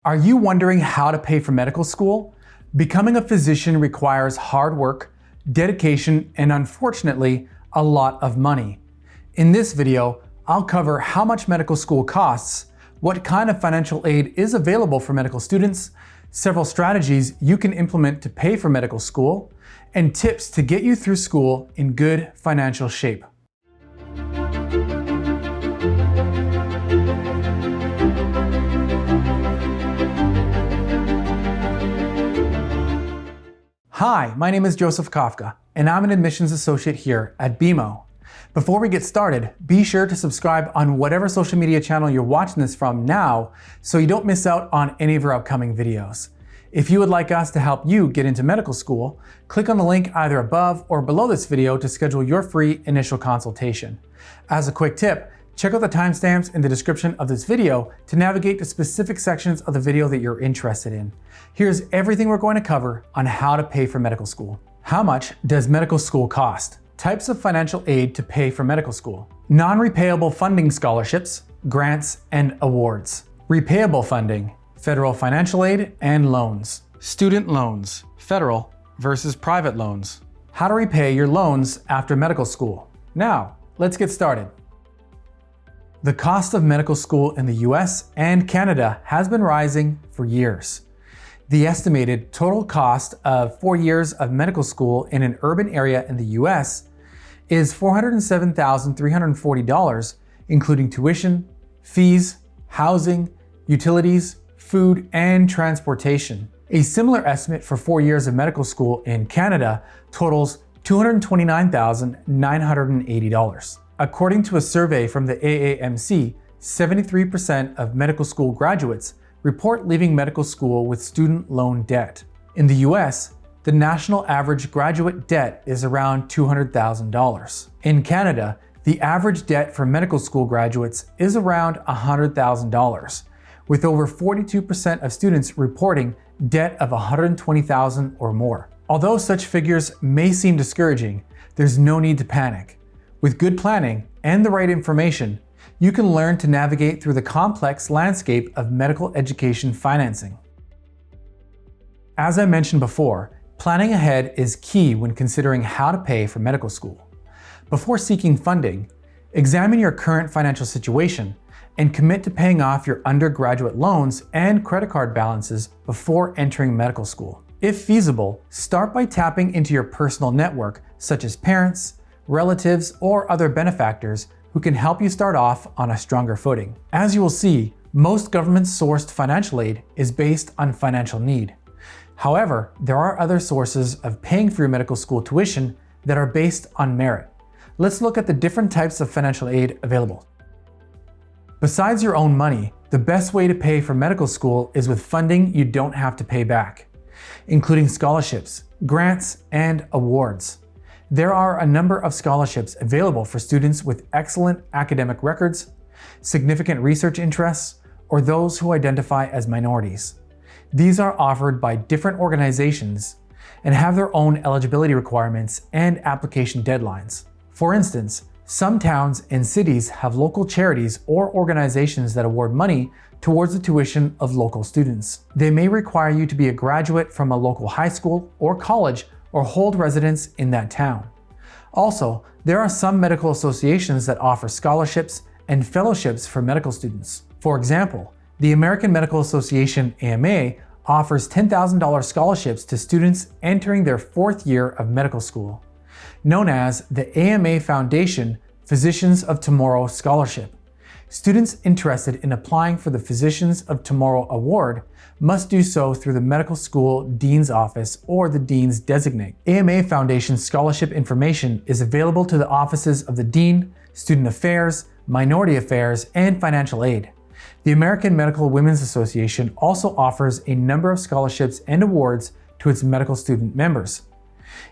Are you wondering how to pay for medical school? Becoming a physician requires hard work, dedication, and unfortunately, a lot of money. In this video, I'll cover how much medical school costs, what kind of financial aid is available for medical students, several strategies you can implement to pay for medical school, and tips to get you through school in good financial shape. Hi, my name is Joseph Kafka, and I'm an admissions associate here at BeMo. Before we get started, be sure to subscribe on whatever social media channel you're watching this from now so you don't miss out on any of our upcoming videos. If you would like us to help you get into medical school, click on the link either above or below this video to schedule your free initial consultation. As a quick tip, check out the timestamps in the description of this video to navigate to specific sections of the video that you're interested in. Here's everything we're going to cover on how to pay for medical school. How much does medical school cost? Types of financial aid to pay for medical school. Non-repayable funding scholarships, grants, and awards. Repayable funding, federal financial aid and loans. Student loans, federal versus private loans. How to repay your loans after medical school. Now, let's get started. The cost of medical school in the US and Canada has been rising for years. The estimated total cost of 4 years of medical school in an urban area in the US is $407,340, including tuition, fees, housing, utilities, food, and transportation. A similar estimate for 4 years of medical school in Canada totals $229,980. According to a survey from the AAMC, 73% of medical school graduates report leaving medical school with student loan debt. In the US, the national average graduate debt is around $200,000. In Canada, the average debt for medical school graduates is around $100,000, with over 42% of students reporting debt of $120,000 or more. Although such figures may seem discouraging, there's no need to panic. With good planning and the right information, you can learn to navigate through the complex landscape of medical education financing. As I mentioned before, planning ahead is key when considering how to pay for medical school. Before seeking funding, examine your current financial situation and commit to paying off your undergraduate loans and credit card balances before entering medical school. If feasible, start by tapping into your personal network, such as parents, relatives, or other benefactors who can help you start off on a stronger footing. As you will see, most government-sourced financial aid is based on financial need. However, there are other sources of paying for your medical school tuition that are based on merit. Let's look at the different types of financial aid available. Besides your own money, the best way to pay for medical school is with funding you don't have to pay back, including scholarships, grants, and awards. There are a number of scholarships available for students with excellent academic records, significant research interests, or those who identify as minorities. These are offered by different organizations and have their own eligibility requirements and application deadlines. For instance, some towns and cities have local charities or organizations that award money towards the tuition of local students. They may require you to be a graduate from a local high school or college or hold residence in that town. Also, there are some medical associations that offer scholarships and fellowships for medical students. For example, the American Medical Association AMA offers $10,000 scholarships to students entering their 4th year of medical school, known as the AMA Foundation Physicians of Tomorrow Scholarship. Students interested in applying for the Physicians of Tomorrow Award must do so through the medical school dean's office or the dean's designate. AMA Foundation scholarship information is available to the offices of the dean, student affairs, minority affairs, and financial aid. The American Medical Women's Association also offers a number of scholarships and awards to its medical student members.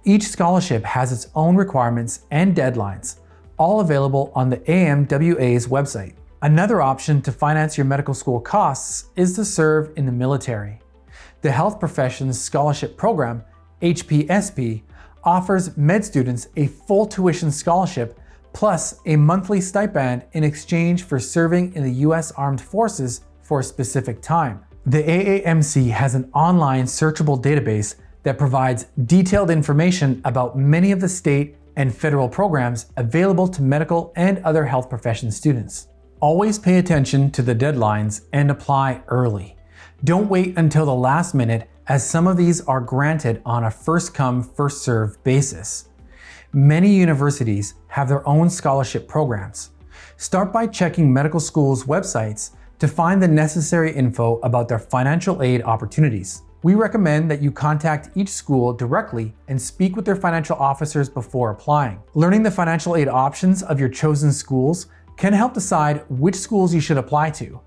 Each scholarship has its own requirements and deadlines, all available on the AMWA's website. Another option to finance your medical school costs is to serve in the military. The Health Professions Scholarship Program, HPSP, offers med students a full tuition scholarship plus a monthly stipend in exchange for serving in the US Armed Forces for a specific time. The AAMC has an online searchable database that provides detailed information about many of the state and federal programs available to medical and other health profession students. Always pay attention to the deadlines and apply early. Don't wait until the last minute, as some of these are granted on a first-come, first-served basis. Many universities have their own scholarship programs. Start by checking medical schools' websites to find the necessary info about their financial aid opportunities. We recommend that you contact each school directly and speak with their financial officers before applying. Learning the financial aid options of your chosen schools can help decide which schools you should apply to,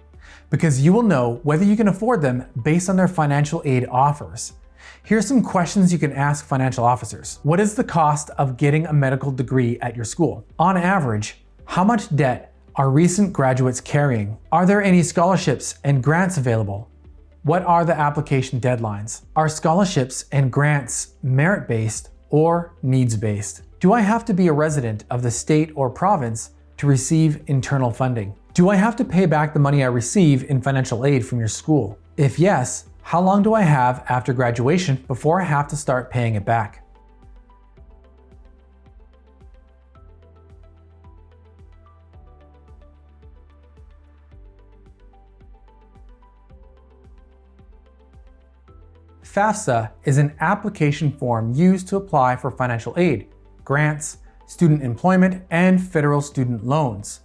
because you will know whether you can afford them based on their financial aid offers. Here's some questions you can ask financial officers. What is the cost of getting a medical degree at your school? On average, how much debt are recent graduates carrying? Are there any scholarships and grants available? What are the application deadlines? Are scholarships and grants merit-based or needs-based? Do I have to be a resident of the state or province to receive internal funding? Do I have to pay back the money I receive in financial aid from your school? If yes, how long do I have after graduation before I have to start paying it back? FAFSA is an application form used to apply for financial aid, grants, student employment, and federal student loans.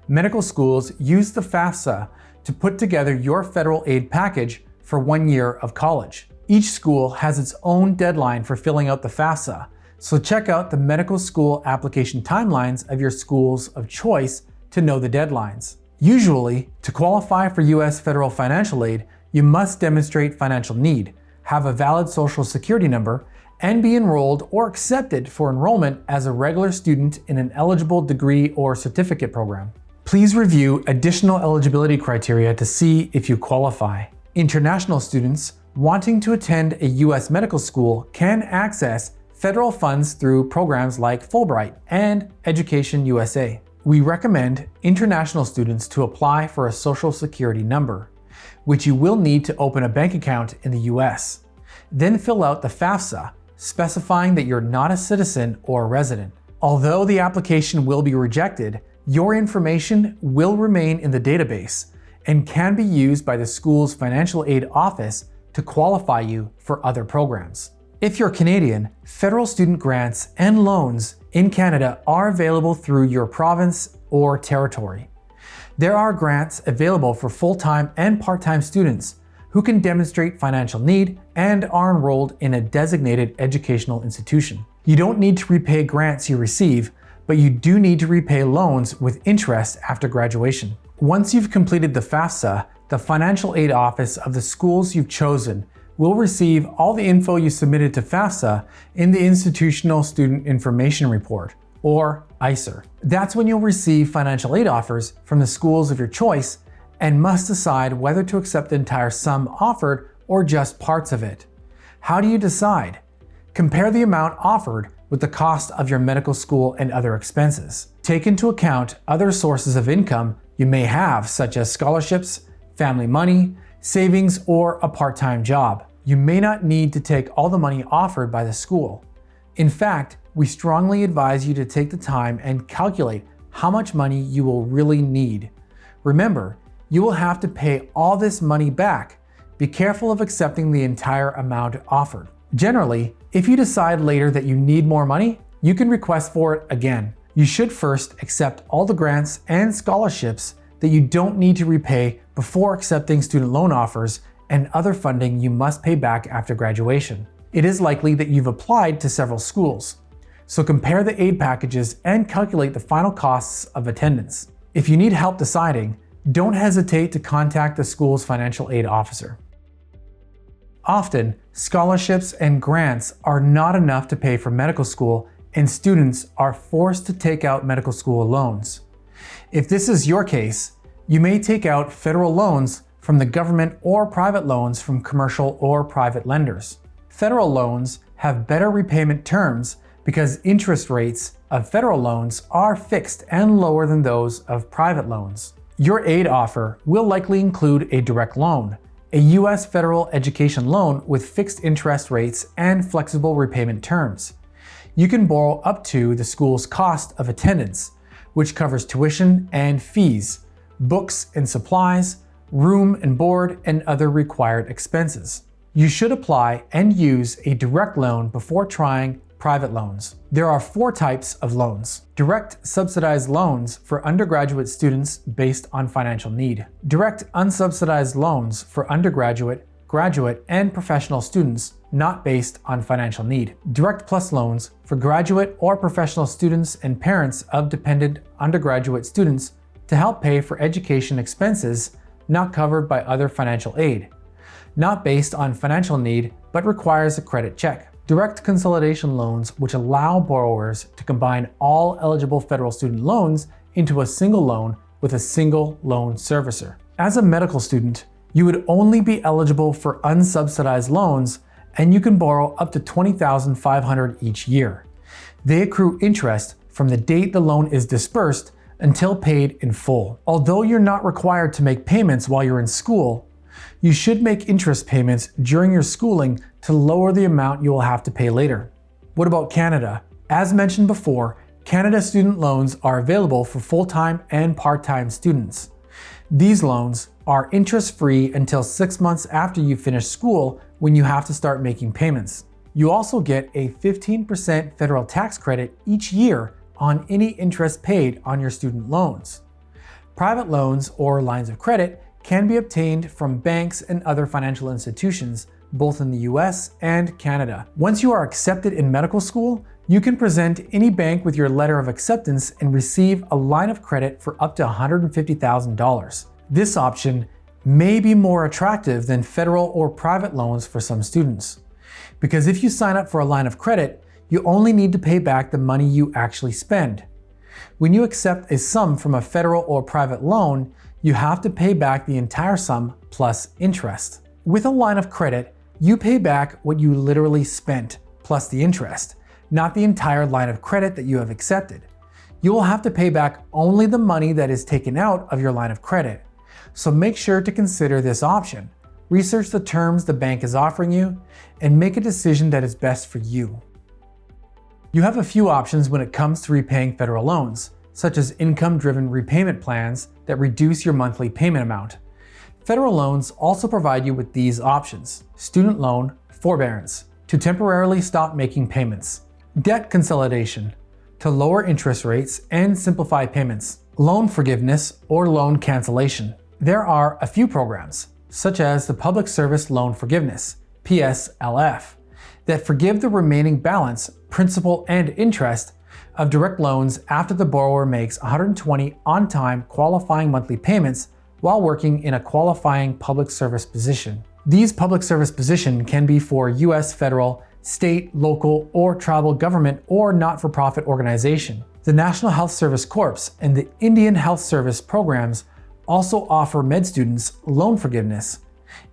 Medical schools use the FAFSA to put together your federal aid package for 1 year of college. Each school has its own deadline for filling out the FAFSA, so check out the medical school application timelines of your schools of choice to know the deadlines. Usually, to qualify for U.S. federal financial aid, you must demonstrate financial need, have a valid social security number, and be enrolled or accepted for enrollment as a regular student in an eligible degree or certificate program. Please review additional eligibility criteria to see if you qualify. International students wanting to attend a U.S. medical school can access federal funds through programs like Fulbright and Education USA. We recommend international students to apply for a social security number, which you will need to open a bank account in the US. Then fill out the FAFSA, specifying that you're not a citizen or a resident. Although the application will be rejected, your information will remain in the database and can be used by the school's financial aid office to qualify you for other programs. If you're Canadian, federal student grants and loans in Canada are available through your province or territory. There are grants available for full-time and part-time students who can demonstrate financial need and are enrolled in a designated educational institution. You don't need to repay grants you receive, but you do need to repay loans with interest after graduation. Once you've completed the FAFSA, the financial aid office of the schools you've chosen will receive all the info you submitted to FAFSA in the Institutional Student Information Report, or ISER. That's when you'll receive financial aid offers from the schools of your choice and must decide whether to accept the entire sum offered or just parts of it. How do you decide? Compare the amount offered with the cost of your medical school and other expenses. Take into account other sources of income you may have, such as scholarships, family money, savings, or a part-time job. You may not need to take all the money offered by the school. In fact, we strongly advise you to take the time and calculate how much money you will really need. Remember, you will have to pay all this money back. Be careful of accepting the entire amount offered. Generally, if you decide later that you need more money, you can request for it again. You should first accept all the grants and scholarships that you don't need to repay before accepting student loan offers and other funding you must pay back after graduation. It is likely that you've applied to several schools, so compare the aid packages and calculate the final costs of attendance. If you need help deciding, don't hesitate to contact the school's financial aid officer. Often, scholarships and grants are not enough to pay for medical school, and students are forced to take out medical school loans. If this is your case, you may take out federal loans from the government or private loans from commercial or private lenders. Federal loans have better repayment terms because interest rates of federal loans are fixed and lower than those of private loans. Your aid offer will likely include a direct loan, a U.S. federal education loan with fixed interest rates and flexible repayment terms. You can borrow up to the school's cost of attendance, which covers tuition and fees, books and supplies, room and board, and other required expenses. You should apply and use a direct loan before trying private loans. There are 4 types of loans. Direct subsidized loans for undergraduate students based on financial need. Direct unsubsidized loans for undergraduate, graduate, and professional students not based on financial need. Direct plus loans for graduate or professional students and parents of dependent undergraduate students to help pay for education expenses not covered by other financial aid. Not based on financial need, but requires a credit check. Direct consolidation loans, which allow borrowers to combine all eligible federal student loans into a single loan with a single loan servicer. As a medical student, you would only be eligible for unsubsidized loans, and you can borrow up to $20,500 each year. They accrue interest from the date the loan is disbursed until paid in full. Although you're not required to make payments while you're in school, you should make interest payments during your schooling to lower the amount you will have to pay later. What about Canada? As mentioned before, Canada student loans are available for full-time and part-time students. These loans are interest-free until 6 months after you finish school, when you have to start making payments. You also get a 15% federal tax credit each year on any interest paid on your student loans. Private loans or lines of credit can be obtained from banks and other financial institutions, both in the US and Canada. Once you are accepted in medical school, you can present any bank with your letter of acceptance and receive a line of credit for up to $150,000. This option may be more attractive than federal or private loans for some students, because if you sign up for a line of credit, you only need to pay back the money you actually spend. When you accept a sum from a federal or private loan, you have to pay back the entire sum plus interest. With a line of credit, you pay back what you literally spent plus the interest, not the entire line of credit that you have accepted. You will have to pay back only the money that is taken out of your line of credit. So make sure to consider this option. Research the terms the bank is offering you and make a decision that is best for you. You have a few options when it comes to repaying federal loans, such as income-driven repayment plans that reduce your monthly payment amount. Federal loans also provide you with these options: student loan forbearance, to temporarily stop making payments; debt consolidation, to lower interest rates and simplify payments; loan forgiveness or loan cancellation. There are a few programs, such as the Public Service Loan Forgiveness, PSLF, that forgive the remaining balance, principal and interest of direct loans after the borrower makes 120 on-time qualifying monthly payments while working in a qualifying public service position. These public service positions can be for U.S. federal, state, local, or tribal government or not-for-profit organization. The National Health Service Corps and the Indian Health Service programs also offer med students loan forgiveness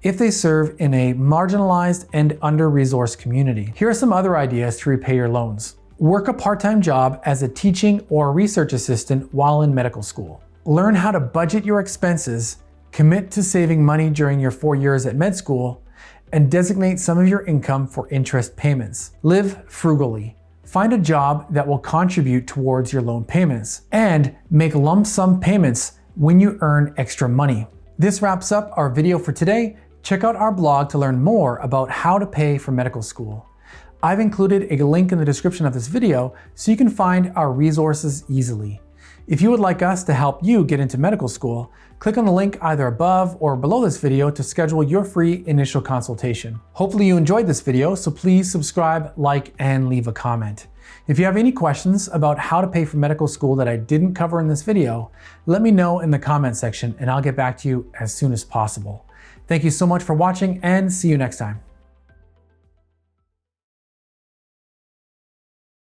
if they serve in a marginalized and under-resourced community. Here are some other ideas to repay your loans. Work a part-time job as a teaching or research assistant while in medical school. Learn how to budget your expenses, commit to saving money during your 4 years at med school, and designate some of your income for interest payments. Live frugally. Find a job that will contribute towards your loan payments, and make lump sum payments when you earn extra money. This wraps up our video for today. Check out our blog to learn more about how to pay for medical school. I've included a link in the description of this video so you can find our resources easily. If you would like us to help you get into medical school, click on the link either above or below this video to schedule your free initial consultation. Hopefully you enjoyed this video, so please subscribe, like, and leave a comment. If you have any questions about how to pay for medical school that I didn't cover in this video, let me know in the comment section and I'll get back to you as soon as possible. Thank you so much for watching, and see you next time.